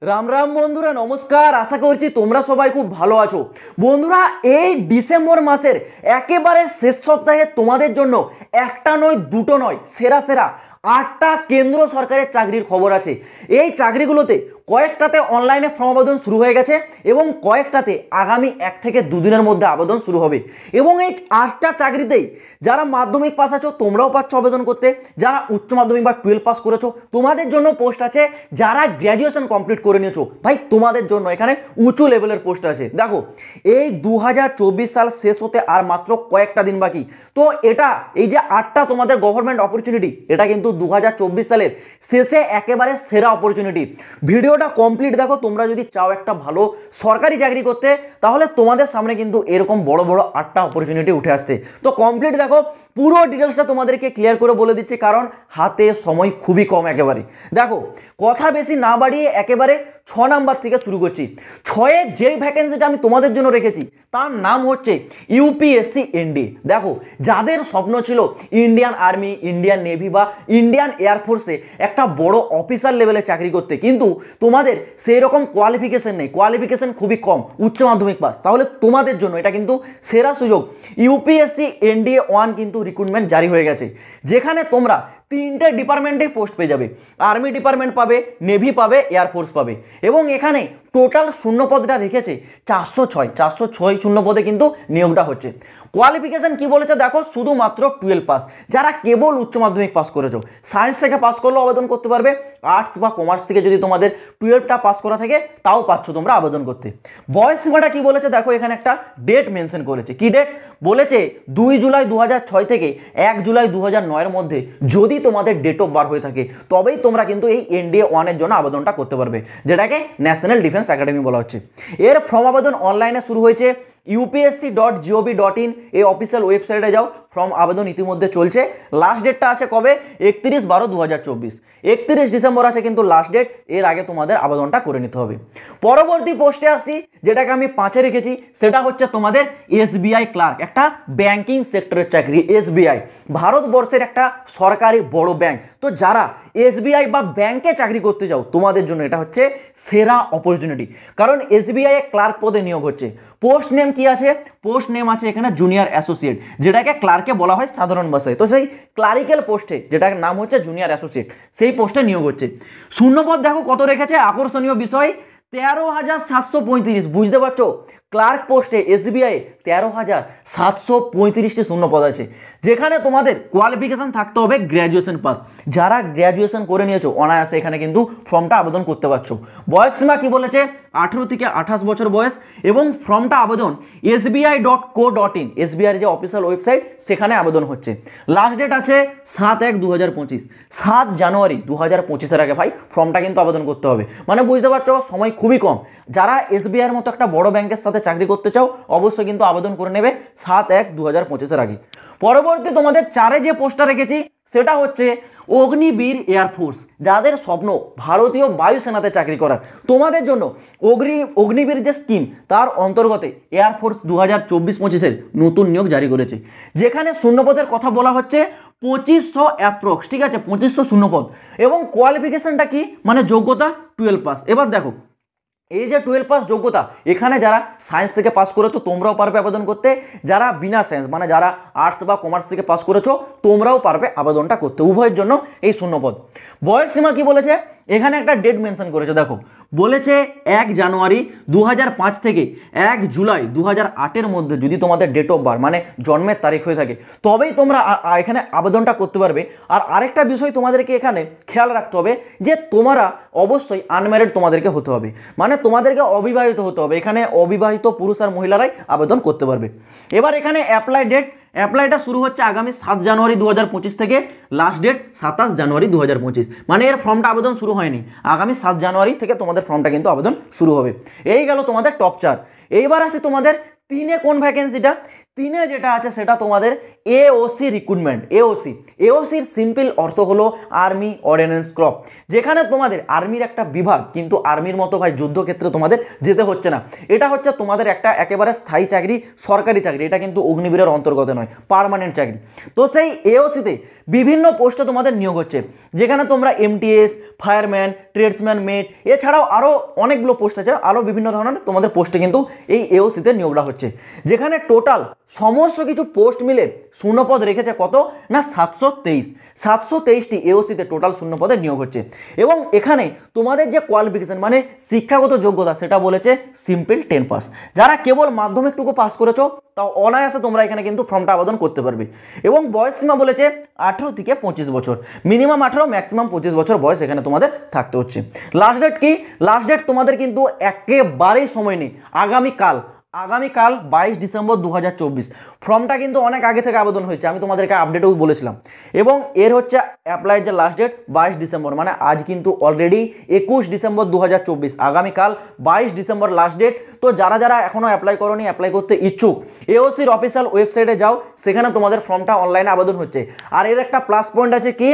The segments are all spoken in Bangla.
রাম রাম বন্ধুরা, নমস্কার। আশা করছি তোমরা সবাই খুব ভালো আছো। বন্ধুরা, এই ডিসেম্বর মাসের একেবারে শেষ সপ্তাহে তোমাদের জন্য একটা নয়, দুটো নয়, সেরা সেরা 8টা কেন্দ্র সরকারের চাকরির খবর আছে। এই চাকরিগুলোতে কয়েকটাতে অনলাইনে ফর্ম আবেদন শুরু হয়ে গেছে এবং কয়েকটাতে আগামী 1 থেকে 2 দিনের মধ্যে আবেদন শুরু হবে। এবং এই 8টা চাকরিতেই যারা মাধ্যমিক পাস আছো তোমরাও পাচ্ছ আবেদন করতে, যারা উচ্চ মাধ্যমিক বা 12 পাস করেছো তোমাদের জন্য পোস্ট আছে, যারা গ্র্যাজুয়েশন কমপ্লিট করে নিয়েছো ভাই তোমাদের জন্য এখানে উঁচু লেভেলের পোস্ট আছে। দেখো, এই 2024 সাল শেষ হতে আর মাত্র কয়েকটা দিন বাকি। তো এই যে 8টা তোমাদের গভর্নমেন্ট অপরচুনিটি, এটা কিন্তু 2024 সালের শেষে একেবারে সেরা অপরচুনিটি। ভিডিওটা কমপ্লিট দেখো। তোমরা যদি চাও একটা ভালো সরকারি চাকরি করতে, তাহলে তোমাদের সামনে কিন্তু এরকম বড় বড় 8টা অপরচুনিটি উঠে আসছে। তো কমপ্লিট দেখো, পুরো ডিটেলসটা তোমাদেরকে ক্লিয়ার করে বলে দিচ্ছি, কারণ হাতে সময় খুবই কম। একেবারে দেখো, কথা বেশি না বাড়িয়ে একেবারে 6 নাম্বার থেকে শুরু করছি। 6-এ যেই ভ্যাকেন্সিটা আমি তোমাদের জন্য রেখেছি তার নাম হচ্ছে ইউপিএসসি এনডি। দেখো, যাদের স্বপ্ন ছিল ইন্ডিয়ান আর্মি, ইন্ডিয়ান নেভি বা ইন্ডিয়ান এয়ারফোর্সে একটা বড় অফিসার লেভেলে চাকরি করতে, কিন্তু তোমাদের সেই রকম কোয়ালিফিকেশন নেই, কোয়ালিফিকেশন খুবই কম, উচ্চ মাধ্যমিক পাস, তাহলে তোমাদের জন্য এটা কিন্তু সেরা সুযোগ। ইউপিএসসি এনডিএ 1 কিন্তু রিক্রুটমেন্ট জারি হয়ে গেছে, যেখানে তোমরা 3টে ডিপার্টমেন্টে পোস্ট পেয়ে যাবে। আর্মি ডিপার্টমেন্ট পাবে, নেভি পাবে, এয়ারফোর্স পাবে। এবং এখানে টোটাল শূন্যপদটা রেখেছে 406 শূন্যপদে কিন্তু নিয়োগটা হচ্ছে। কোয়ালিফিকেশন কি বলেছে দেখো, শুধুমাত্র 12 পাস, যারা কেবল উচ্চ মাধ্যমিক পাস করেছো। সায়েন্স থেকে পাস করলেও আবেদন করতে পারবে, আর্টস বা কমার্স থেকে যদি তোমাদের 12টা পাস করা থাকে তাও পাচ্ছ তোমরা আবেদন করতে। বয়স সীমাটা কি বলেছে দেখো, এখানে একটা ডেট মেনশন করেছে। কি ডেট বলেছে? 2 জুলাই 2006 থেকে 1 জুলাই 2009-এর মধ্যে যদি তোমাদের ডেট অফ বার্থ হয়ে থাকে তবেই তোমরা কিন্তু এই এনডিএ 1-এর জন্য আবেদনটা করতে পারবে, যেটাকে ন্যাশনাল ডিফেন্স একাডেমি বলা হচ্ছে। এর ফর্ম আবেদন অনলাইনে শুরু হয়েছে। upsc.gov.in এই অফিসিয়াল ওয়েবসাইটে যাও, ফর্ম আবেদন ইতিমধ্যে চলছে। লাস্ট ডেটটা আছে কবে? 31/12/2024, 31 ডিসেম্বর আছে কিন্তু লাস্ট ডেট। এর আগে তোমাদের আবেদনটা করে নিতে হবে। পরবর্তী পোস্টে আসছি, যেটাকে আমি 5-এ রেখেছি, সেটা হচ্ছে তোমাদের এসবিআই ক্লার্ক, একটা ব্যাংকিং সেক্টরের চাকরি। এসবিআই ভারতবর্ষের একটা সরকারি বড় ব্যাংক। তো যারা এসবিআই বা ব্যাংকে চাকরি করতে যাও তোমাদের জন্য এটা হচ্ছে সেরা অপরচুনিটি, কারণ এসবিআই এ ক্লার্ক পদে নিয়োগ হচ্ছে। পোস্ট নেম কি আছে? পোস্ট নেম আছে এখানে জুনিয়র অ্যাসোসিয়েট, যেটাকে ক্লার্কে বলা হয় সাধারণ ভাষায়। তো সেই ক্লারিক্যাল পোস্টে, যেটার নাম হচ্ছে জুনিয়র অ্যাসোসিয়েট, সেই পোস্টে নিয়োগ হচ্ছে। শূন্যপদ দেখো কত রেখেছে, আকর্ষণীয় বিষয় 13,735। বুঝতে পারছো, ক্লার্ক পোস্টে এসবিআই 13,735টি শূন্যপদ আছে, যেখানে তোমাদের কোয়ালিফিকেশন থাকতে হবে গ্র্যাজুয়েশন পাস। যারা গ্র্যাজুয়েশন করে নিয়েছো অনায়াসে এখানে কিন্তু ফর্মটা আবেদন করতে পারছো। বয়স সীমা কি বলেছে? 18 থেকে 28 বছর বয়স। এবং ফর্মটা আবেদন sbi.co.in, এসবিআই যে অফিসিয়াল ওয়েবসাইট, সেখানে আবেদন হচ্ছে। লাস্ট ডেট আছে 7/1/2025, 7 জানুয়ারি 2025-এর আগে ভাই ফর্মটা কিন্তু আবেদন করতে হবে। মানে বুঝতে পারছো, সময় খুবই কম। যারা এসবিআইয়ের মতো একটা বড় ব্যাংকের সাথে চাকরি করতে চাও অবশ্যই কিন্তু আবেদন করে নেবে 7/1/2025-এর আগে। পরবর্তী তোমাদের 4-এ যে পোস্টটা রেখেছি সেটা হচ্ছে অগ্নিবীর এয়ারফোর্স। যাদের স্বপ্ন ভারতীয় বায়ুসেনাতে চাকরি করার, তোমাদের জন্য অগ্নিবীর যে স্কিম তার অন্তর্গতে এয়ারফোর্স 2024-25-এর নতুন নিয়োগ জারি করেছে, যেখানে শূন্যপদের কথা বলা হচ্ছে 2500 অ্যাপ্রক্স। ঠিক আছে, 2500 শূন্যপদ। এবং কোয়ালিফিকেশনটা কি, মানে যোগ্যতা 12 পাস। এবার দেখো, এই যে 12 পাস যোগ্যতা, এখানে যারা সায়েন্স থেকে পাস করেছো তোমরাও পারবে আবেদন করতে, যারা বিনা সায়েন্স মানে যারা আর্টস বা কমার্স থেকে পাস করেছো তোমরাও পারবে আবেদনটা করতে, উভয়ের জন্য এই শূন্যপদ। বয়স সীমা কি বলেছে? এখানে একটা ডেট মেনশন করেছে। দেখো, বলেছে 1 জানুয়ারি 2005 থেকে 1 জুলাই 2008-এর মধ্যে যদি তোমাদের ডেট অফ বার্থ মানে জন্মের তারিখ হয়ে থাকে তবেই তোমরা এখানে আবেদনটা করতে পারবে। আর আরেকটা বিষয় তোমাদেরকে এখানে খেয়াল রাখতে হবে যে তোমরা অবশ্যই আনম্যারিড তোমাদেরকে হতে হবে, মানে তোমাদেরকে অবিবাহিত হতে হবে। এখানে অবিবাহিত পুরুষ আর মহিলারাই আবেদন করতে পারবে। এবার এখানে অ্যাপ্লাইটা শুরু হচ্ছে আগামী 7 জানুয়ারি 2025 থেকে, লাস্ট ডেট 27 জানুয়ারি 2025। মানে এর ফর্মটা আবেদন শুরু হয়নি, আগামী 7 জানুয়ারি থেকে তোমাদের ফর্মটা কিন্তু আবেদন শুরু হবে। এই গেল তোমাদের টপ 4। এইবার আসি তোমাদের 3-এ কোন ভ্যাকেন্সিটা। তিনে যেটা আছে সেটা তোমাদের এওসি রিক্রুটমেন্ট। এওসির সিম্পল অর্থ হলো আর্মি অর্ডিন্যান্স ক্রপ, যেখানে তোমাদের আর্মির একটা বিভাগ, কিন্তু আর্মির মতো ভাই যুদ্ধক্ষেত্রে তোমাদের যেতে হচ্ছে না। এটা হচ্ছে তোমাদের একটা একেবারে স্থায়ী চাকরি, সরকারি চাকরি, এটা কিন্তু অগ্নিবীরের অন্তর্গত নয়, পার্মানেন্ট চাকরি। তো সেই এওসিতে বিভিন্ন পোস্টে তোমাদের নিয়োগ হচ্ছে, যেখানে তোমরা এমটিএস, ফায়ারম্যান, ট্রেডসম্যান, মেট, এছাড়াও আরও অনেকগুলো পোস্ট আছে, আরও বিভিন্ন ধরনের তোমাদের পোস্টে কিন্তু এই এওসিতে নিয়োগটা হচ্ছে, যেখানে টোটাল সমস্ত কিছু পোস্ট মিলে শূন্যপদ রেখেছে কত না 723টি এওসিতে টোটাল শূন্যপদে নিয়োগ হচ্ছে। এবং এখানে তোমাদের যে কোয়ালিফিকেশন মানে শিক্ষাগত যোগ্যতা সেটা বলেছে সিম্পল 10 পাস। যারা কেবল মাধ্যমিকটুকু পাস করেছো তাও অনায়াসে তোমরা এখানে কিন্তু ফর্মটা আবেদন করতে পারবে। এবং বয়স সীমা বলেছে 18 থেকে 25 বছর, মিনিমাম 18 ম্যাক্সিমাম 25 বছর বয়স এখানে তোমাদের থাকতে হচ্ছে। লাস্ট ডেট কি? লাস্ট ডেট তোমাদের কিন্তু একেবারেই সময় নেই, আগামীকাল 22 ডিসেম্বর 2024। ফর্মটা কিন্তু অনেক আগে থেকে আবেদন হয়েছে, আমি তোমাদেরকে আপডেটেও বলেছিলাম। এবং এর হচ্ছে অ্যাপ্লাই যে লাস্ট ডেট 22 ডিসেম্বর, মানে আজ কিন্তু অলরেডি 21 ডিসেম্বর 2024, আগামীকাল 22 ডিসেম্বর লাস্ট ডেট। তো যারা যারা এখনও অ্যাপ্লাই করোনি, অ্যাপ্লাই করতে ইচ্ছুক, এওসির অফিসিয়াল ওয়েবসাইটে যাও, সেখানে তোমাদের ফর্মটা অনলাইনে আবেদন হচ্ছে। আর এর একটা প্লাস পয়েন্ট আছে কি,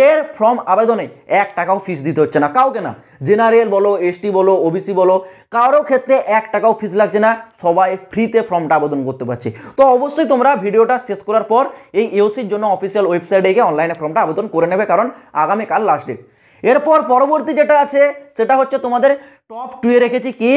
এর ফর্ম আবেদনে 1 টাকাও ফিস দিতে হচ্ছে না কাউকে, না জেনারেল বলো, এসটি বলো, ওবিসি বলো, কারো ক্ষেত্রে 1 টাকাও ফিস লাগছে না, সবাই ফ্রিতে ফর্মটা আবেদন করতে পারছে। তো অবশ্যই তোমরা ভিডিওটা শেষ করার পর এই এওসির জন্য অফিসিয়াল ওয়েবসাইটে গিয়ে অনলাইনে ফর্মটা আবেদন করে নেবে, কারণ আগামীকাল লাস্ট ডেট। এরপর পরবর্তী যেটা আছে সেটা হচ্ছে তোমাদের টপ 2 এ রেখেছি কি,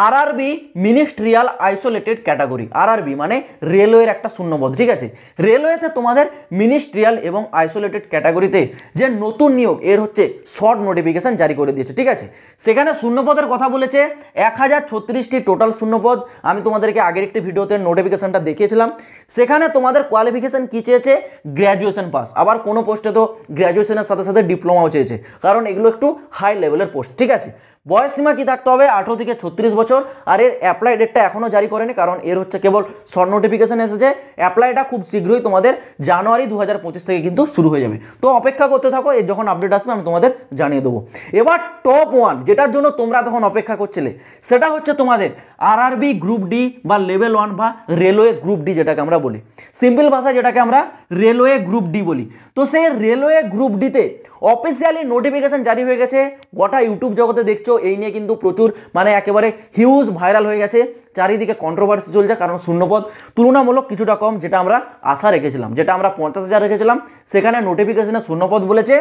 RRB ministerial isolated category. RRB মানে রেলওয়ের একটা শূন্যপদ, ঠিক আছে। রেলওয়েতে তোমাদের মিনিস্ট্রিয়াল এবং আইসোলেটেড ক্যাটাগরিতে যে নতুন নিয়োগ, এর হচ্ছে শর্ট নোটিফিকেশন জারি করে দিয়েছে, ঠিক আছে। সেখানে শূন্যপদের কথা বলেছে 1036টি টোটাল শূন্যপদ। আমি তোমাদেরকে আগের একটি ভিডিওতে নোটিফিকেশনটা দেখিয়েছিলাম। সেখানে তোমাদের কোয়ালিফিকেশন কি চেয়েছে, গ্র্যাজুয়েশন পাস। আবার কোনো পোস্টে তো গ্র্যাজুয়েশনের সাথে সাথে ডিপ্লোমাও চেয়েছে, কারণ এগুলো একটু হাই লেভেলের পোস্ট, ঠিক আছে। বয়স সীমা কি থাকতে হবে, 18 থেকে 36 বছর। আর এর অ্যাপ্লাই ডেটটা এখনও জারি করেনি, কারণ এর হচ্ছে কেবল শর্ট নোটিফিকেশন এসেছে। অ্যাপ্লাইটা খুব শীঘ্রই তোমাদের জানুয়ারি 2025 থেকে কিন্তু শুরু হয়ে যাবে। তো অপেক্ষা করতে থাকো, এর যখন আপডেট আসবে আমি তোমাদের জানিয়ে দেবো। এবার টপ 1 যেটার জন্য তোমরা তখন অপেক্ষা করছিলে, সেটা হচ্ছে তোমাদের আরআরবি গ্রুপ ডি বা লেভেল 1 বা রেলওয়ে গ্রুপ ডি, যেটাকে আমরা বলি সিম্পল ভাষায়, যেটাকে আমরা রেলওয়ে গ্রুপ ডি বলি। তো সেই রেলওয়ে গ্রুপ ডিতে অফিসিয়ালি নোটিফিকেশন জারি হয়ে গেছে। গোটা ইউটিউব জগতে দেখছো এই নিয়ে কিন্তু প্রচুর মানে একেবারে হিউজ ভাইরাল হয়ে গেছে, চারিদিকে কন্ট্রোভার্সি চলছে, কারণ শূন্যপদ তুলনামূলক কিছুটা কম, যেটা আমরা আশা রেখেছিলাম, যেটা আমরা 50,000 রেখেছিলাম, সেখানে নোটিফিকেশনে শূন্যপদ বলেছে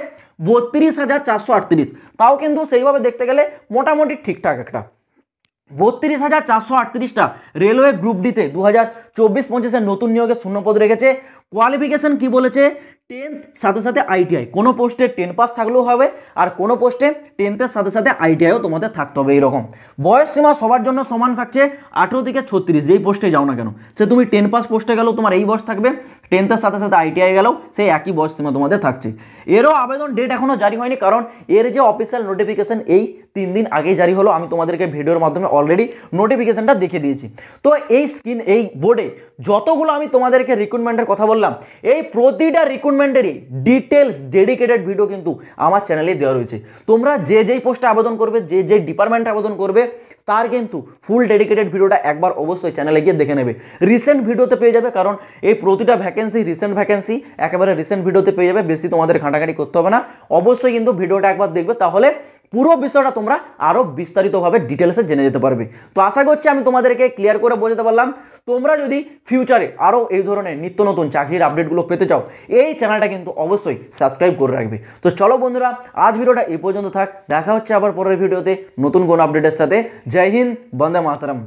32,438। তাও কিন্তু সেইভাবে দেখতে গেলে মোটামুটি ঠিকঠাক একটা 32,438টা রেলওয়ে গ্রুপ ডিতে 2024-25 নতুন নিয়োগে শূন্যপদ রেখেছে। কোয়ালিফিকেশন কি বলেছে, 10th সাথে সাথে আইটিআই। কোনো পোস্টে 10 পাস থাকলেও হবে, আর কোনো পোস্টে 10th সাথে সাথে আইটিআইও তোমাদের থাকতে হবে। এইরকম বয়স সীমা সবার জন্য সমান থাকছে, 18 থেকে 36, যেই পোস্টে যাও না কেন, সে তুমি 10 পাস পোস্টে গেলেও তোমার এই বয়স থাকবে, 10th সাথে সাথে আইটিআই গেলেও সেই একই বয়স সীমা তোমাদের থাকছে। এরও আবেদন ডেট এখনও জারি হয়নি, কারণ এর যে অফিসিয়াল নোটিফিকেশন এই 3 দিন আগেই জারি হলো। আমি তোমাদেরকে ভিডিওর মাধ্যমে অলরেডি নোটিফিকেশনটা দেখে দিয়েছি। তো এই বোর্ডে যতগুলো আমি তোমাদেরকে রিক্রুটমেন্টের কথা বললাম, এই প্রতিটা রিক্রুটমেন্টেরই ডিটেলস ডেডিকেটেড ভিডিও কিন্তু আমার চ্যানেলে দেওয়া রয়েছে। তোমরা যেই পোস্টে আবেদন করবে, যে ডিপার্টমেন্টে আবেদন করবে, তার কিন্তু ফুল ডেডিকেটেড ভিডিওটা একবার অবশ্যই চ্যানেলে গিয়ে দেখে নেবে। রিসেন্ট ভিডিওতে পেয়ে যাবে, কারণ এই প্রতিটা ভ্যাকেন্সি রিসেন্ট ভ্যাকেন্সি, একেবারে রিসেন্ট ভিডিওতে পেয়ে যাবে, বেশি তোমাদের ঘাঁটাঘাঁটি করতে হবে না। অবশ্যই কিন্তু ভিডিওটা একবার দেখবে, তাহলে পুরো বিষয়টা তোমরা আরও বিস্তারিতভাবে ডিটেলসে জেনে যেতে পারবে। তো আশা করছি আমি তোমাদেরকে ক্লিয়ার করে বোঝাতে পারলাম। তোমরা যদি ফিউচারে আরও এই ধরনের নিত্য নতুন চাকরির আপডেটগুলো পেতে চাও, এই চ্যানেলটা কিন্তু অবশ্যই সাবস্ক্রাইব করে রাখবে। তো চলো বন্ধুরা, আজ ভিডিওটা এই পর্যন্ত থাক, দেখা হচ্ছে আবার পরের ভিডিওতে নতুন কোনো আপডেটের সাথে। জয় হিন্দ, বন্দে মাতরম।